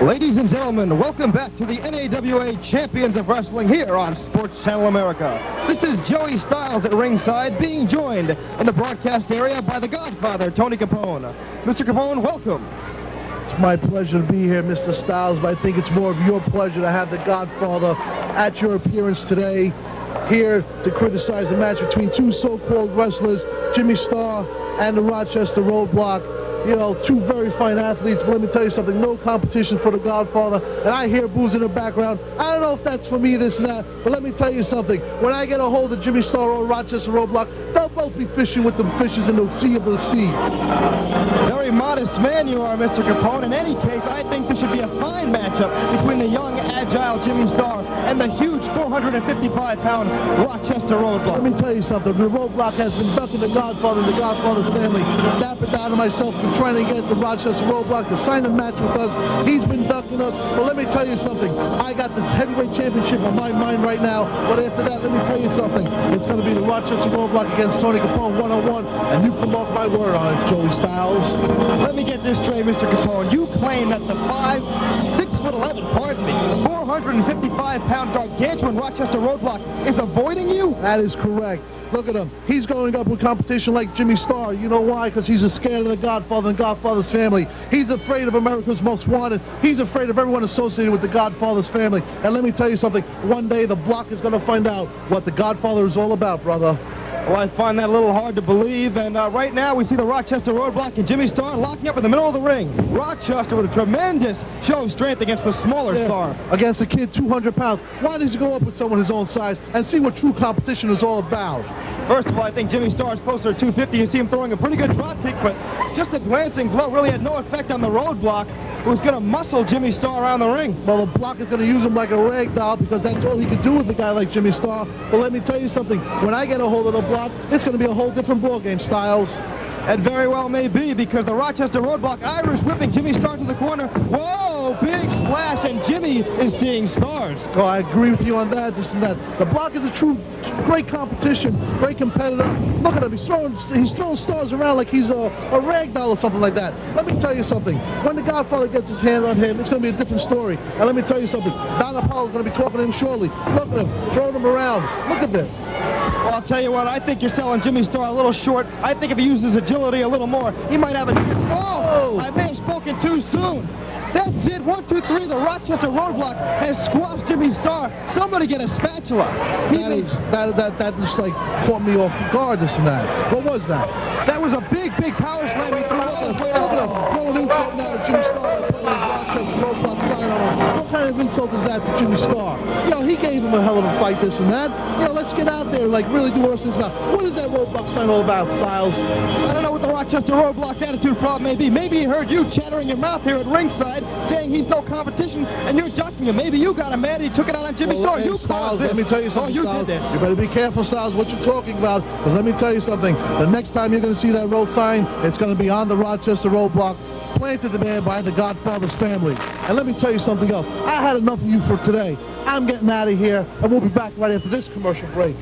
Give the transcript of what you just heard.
Ladies and gentlemen, welcome back to the NAWA Champions of Wrestling here on Sports Channel America. This is Joey Styles at ringside, being joined in the broadcast area by the Godfather, Tony Capone. Mr. Capone, welcome. It's my pleasure to be here, Mr. Styles, but I think it's more of your pleasure to have the Godfather at your appearance today, here to criticize the match between two so-called wrestlers, Jimmy Starr and the Rochester Roadblock. You know, two very fine athletes, but let me tell you something, no competition for the Godfather, and I hear boos in the background. I don't know if that's for me, this and that, but let me tell you something. When I get a hold of Jimmy Starr or Rochester Roadblock, they'll both be fishing with the fishes in the sea of the sea. Very modest man you are, Mr. Capone. In any case, I think this should be a fine matchup between the young, agile Jimmy Starr and the huge 455-pound Rochester Roadblock. Let me tell you something, the Roadblock has been ducking the Godfather and the Godfather's family. Dapper Down and myself have been trying to get the Rochester Roadblock to sign a match with us. He's been ducking us, but let me tell you something. I got the heavyweight championship on my mind right now, but after that, let me tell you something. It's going to be the Rochester Roadblock against Tony Capone one-on-one, and you can mark my word on it, Joey Styles. Let me get this straight, Mr. Capone. You claim that the 6'11", pardon me, the 455-pound gargantuan Rochester Roadblock is avoiding you? That is correct. Look at him. He's going up with competition like Jimmy Starr. You know why? Because he's scared of the Godfather and Godfather's family. He's afraid of America's Most Wanted. He's afraid of everyone associated with the Godfather's family. And let me tell you something. One day the block is going to find out what the Godfather is all about, brother. Well, I find that a little hard to believe, and right now we see the Rochester Roadblock and Jimmy Starr locking up in the middle of the ring. Rochester with a tremendous show of strength against the smaller Starr. Against a kid 200 pounds. Why does he go up with someone his own size and see what true competition is all about? First of all, I think Jimmy Starr is closer to 250. You see him throwing a pretty good drop kick, but just a glancing blow really had no effect on the Roadblock, who's going to muscle Jimmy Starr around the ring. Well, the block is going to use him like a rag doll because that's all he can do with a guy like Jimmy Starr. But let me tell you something. When I get a hold of the block, it's going to be a whole different ballgame, Styles. That very well may be, because the Rochester Roadblock Irish whipping Jimmy Starr to the corner. Whoa, big splash, and Jimmy is seeing stars. Oh, I agree with you on that, this and that. The block is a true great competition, great competitor. Look at him, he's throwing stars around like he's a rag doll or something like that. Let me tell you something. When the Godfather gets his hand on him, it's going to be a different story. And let me tell you something. Don Apollo's going to be talking to him shortly. Look at him, throwing him around. Look at this. Well, I'll tell you what, I think you're selling Jimmy Starr a little short. I think if he uses his agility a little more, he might have a... Oh! I may have spoken too soon. That's it. 1, 2, 3. The Rochester Roadblock has squashed Jimmy Starr. Somebody get a spatula. That just like caught me off guard, this and that. What was that? That was a big power slam he threw all his way Look at him, throwing insult now to Jimmy Starr by putting his Rochester Roadblock sign on him. What kind of insult is that to Jimmy Starr? You know, he gave him a hell of a fight, this and that. You know, let's get out there and like really do what it's about. What is that Roadblock sign all about, Styles? I don't know what the Rochester Roadblock's attitude problem may be. Maybe he heard you chattering your mouth here at ringside, saying he's no competition, and you're ducking him. Maybe you got him mad and he took it out on Jimmy Starr. You Styles, caused this. let me tell you something, you Styles. did this. You better be careful, Styles, what you're talking about, because let me tell you something. The next time you're going to see that road sign, it's going to be on the Rochester Roadblock, planted there by the Godfather's family. And let me tell you something else. I had enough of you for today. I'm getting out of here, and we'll be back right after this commercial break.